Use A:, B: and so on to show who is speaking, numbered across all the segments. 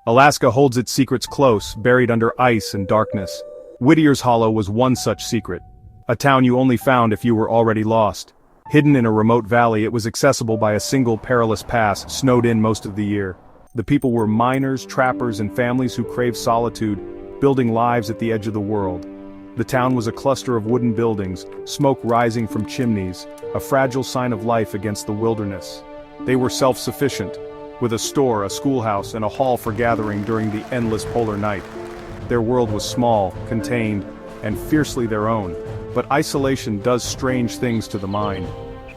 A: Alaska holds its secrets close, buried under ice and darkness. Whittier's Hollow was one such secret. A town you only found if you were already lost. Hidden in a remote valley, it was accessible by a single perilous pass, snowed in most of the year. The people were miners, trappers, and families who craved solitude, building lives at the edge of the world. The town was a cluster of wooden buildings, smoke rising from chimneys, a fragile sign of life against the wilderness. They were self-sufficient, with a store, a schoolhouse, and a hall for gathering during the endless polar night. Their world was small, contained, and fiercely their own, but isolation does strange things to the mind.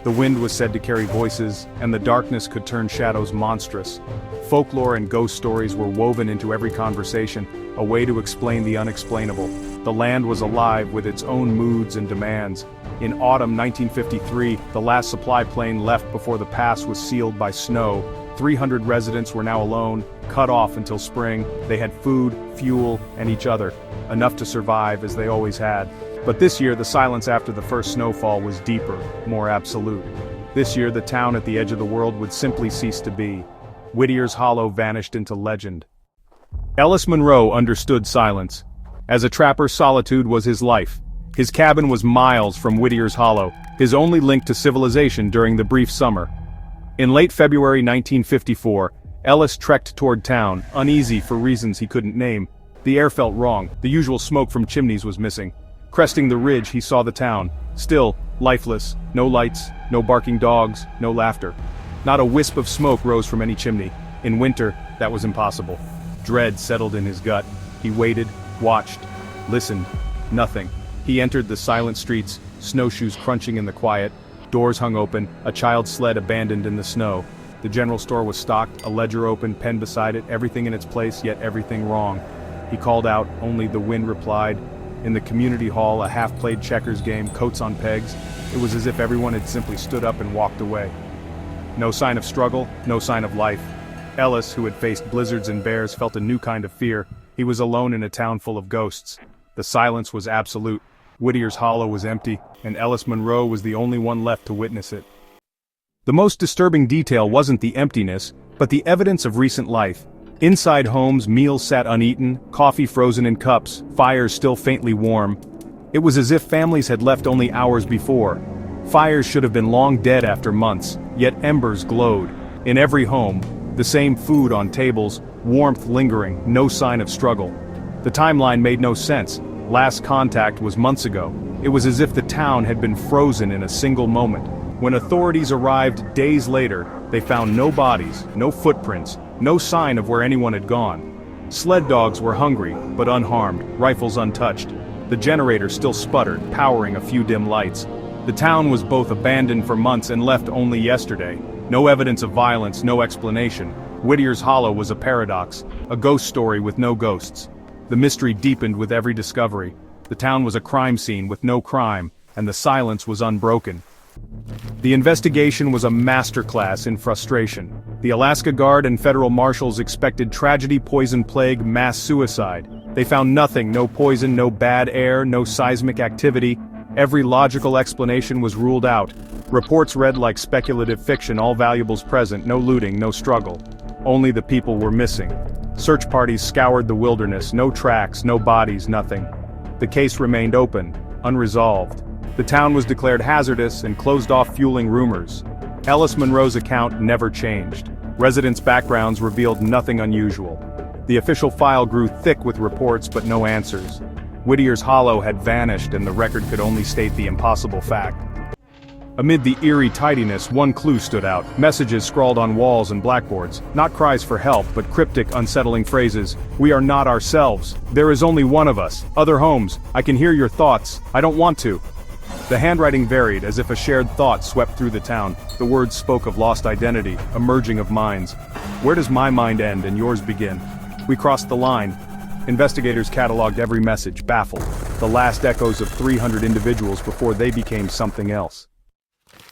A: The wind was said to carry voices, and the darkness could turn shadows monstrous. Folklore and ghost stories were woven into every conversation, a way to explain the unexplainable. The land was alive with its own moods and demands. In autumn 1953, the last supply plane left before the pass was sealed by snow. 300 residents were now alone, cut off until spring. They had food, fuel, and each other, enough to survive as they always had. But this year the silence after the first snowfall was deeper, more absolute. This year the town at the edge of the world would simply cease to be. Whittier's Hollow vanished into legend. Ellis Monroe understood silence. As a trapper, solitude was his life. His cabin was miles from Whittier's Hollow, his only link to civilization during the brief summer. In late February 1954, Ellis trekked toward town, uneasy for reasons he couldn't name. The air felt wrong, the usual smoke from chimneys was missing. Cresting the ridge, he saw the town. Still, lifeless, no lights, no barking dogs, no laughter. Not a wisp of smoke rose from any chimney. In winter, that was impossible. Dread settled in his gut. He waited, watched, listened. Nothing. He entered the silent streets, snowshoes crunching in the quiet, doors hung open, a child's sled abandoned in the snow. The general store was stocked, a ledger open, pen beside it, everything in its place, yet everything wrong. He called out, only the wind replied. In the community hall, a half-played checkers game, coats on pegs. It was as if everyone had simply stood up and walked away. No sign of struggle, no sign of life. Ellis, who had faced blizzards and bears, felt a new kind of fear. He was alone in a town full of ghosts. The silence was absolute. Whittier's Hollow was empty, and Ellis Monroe was the only one left to witness it. The most disturbing detail wasn't the emptiness, but the evidence of recent life. Inside homes, meals sat uneaten, coffee frozen in cups, fires still faintly warm. It was as if families had left only hours before. Fires should have been long dead after months, yet embers glowed. In every home, the same food on tables, warmth lingering, no sign of struggle. The timeline made no sense. Last contact was months ago. It was as if the town had been frozen in a single moment. When authorities arrived days later, they found no bodies, no footprints, no sign of where anyone had gone. Sled dogs were hungry, but unharmed, rifles untouched. The generator still sputtered, powering a few dim lights. The town was both abandoned for months and left only yesterday. No evidence of violence, no explanation. Whittier's Hollow was a paradox, a ghost story with no ghosts. The mystery deepened with every discovery. The town was a crime scene with no crime, and the silence was unbroken. The investigation was a masterclass in frustration. The Alaska Guard and federal marshals expected tragedy, poison, plague, mass suicide. They found nothing, no poison, no bad air, no seismic activity. Every logical explanation was ruled out. Reports read like speculative fiction, all valuables present, no looting, no struggle. Only the people were missing. Search parties scoured the wilderness, no tracks, no bodies, nothing. The case remained open, unresolved. The town was declared hazardous and closed off, fueling rumors. Ellis Monroe's account never changed. Residents' backgrounds revealed nothing unusual. The official file grew thick with reports but no answers. Whittier's Hollow had vanished and the record could only state the impossible fact. Amid the eerie tidiness, one clue stood out. Messages scrawled on walls and blackboards. Not cries for help, but cryptic, unsettling phrases. We are not ourselves. There is only one of us. Other homes. I can hear your thoughts. I don't want to. The handwriting varied, as if a shared thought swept through the town. The words spoke of lost identity, a merging of minds. Where does my mind end and yours begin? We crossed the line. Investigators cataloged every message, baffled. The last echoes of 300 individuals before they became something else.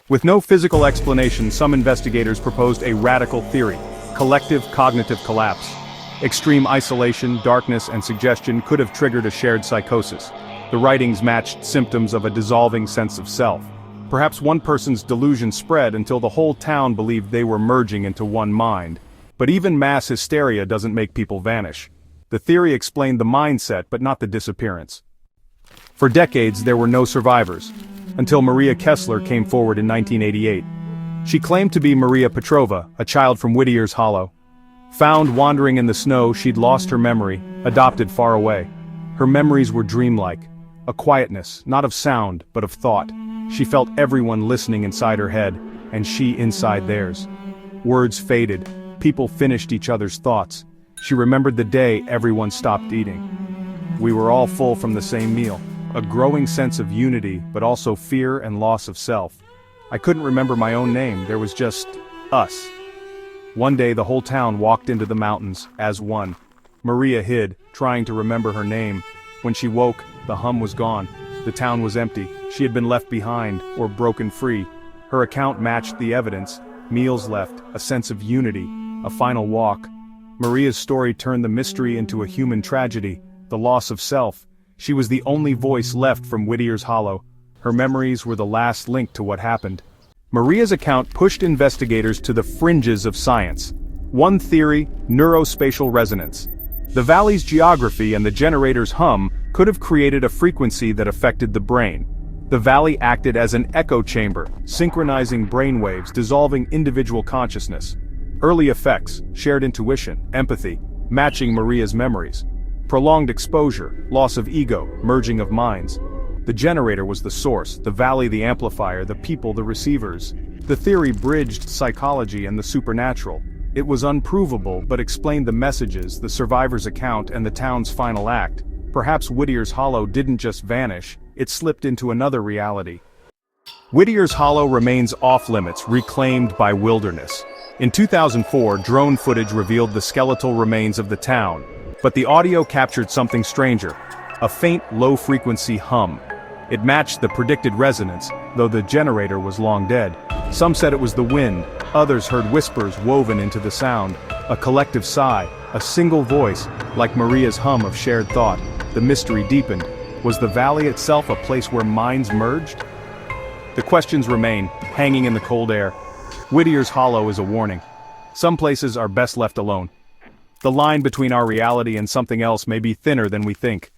A: With no physical explanation, some investigators proposed a radical theory: collective cognitive collapse. Extreme isolation, darkness, and suggestion could have triggered a shared psychosis. The writings matched symptoms of a dissolving sense of self. Perhaps one person's delusion spread until the whole town believed they were merging into one mind. But even mass hysteria doesn't make people vanish. The theory explained the mindset but not the disappearance. For decades there were no survivors, until Maria Kessler came forward in 1988. She claimed to be Maria Petrova, a child from Whittier's Hollow. Found wandering in the snow, she'd lost her memory, adopted far away. Her memories were dreamlike, a quietness, not of sound, but of thought. She felt everyone listening inside her head, and she inside theirs. Words faded, people finished each other's thoughts. She remembered the day everyone stopped eating. We were all full from the same meal, a growing sense of unity, but also fear and loss of self. I couldn't remember my own name, there was just us. One day the whole town walked into the mountains, as one. Maria hid, trying to remember her name. When she woke, the hum was gone. The town was empty. She had been left behind, or broken free. Her account matched the evidence. Meals left, a sense of unity, a final walk. Maria's story turned the mystery into a human tragedy, the loss of self. She was the only voice left from Whittier's Hollow. Her memories were the last link to what happened. Maria's account pushed investigators to the fringes of science. One theory, neurospatial resonance. The valley's geography and the generator's hum could have created a frequency that affected the brain. The valley acted as an echo chamber, synchronizing brainwaves, dissolving individual consciousness. Early effects, shared intuition, empathy, matching Maria's memories. Prolonged exposure, loss of ego, merging of minds. The generator was the source, the valley the amplifier, the people the receivers. The theory bridged psychology and the supernatural. It was unprovable but explained the messages, the survivor's account, and the town's final act. Perhaps Whittier's Hollow didn't just vanish, it slipped into another reality. Whittier's Hollow remains off-limits, reclaimed by wilderness. In 2004, drone footage revealed the skeletal remains of the town, but the audio captured something stranger, a faint, low-frequency hum. It matched the predicted resonance, though the generator was long dead. Some said it was the wind, others heard whispers woven into the sound, a collective sigh, a single voice, like Maria's hum of shared thought. The mystery deepened. Was the valley itself a place where minds merged? The questions remain, hanging in the cold air. Whittier's Hollow is a warning. Some places are best left alone. The line between our reality and something else may be thinner than we think.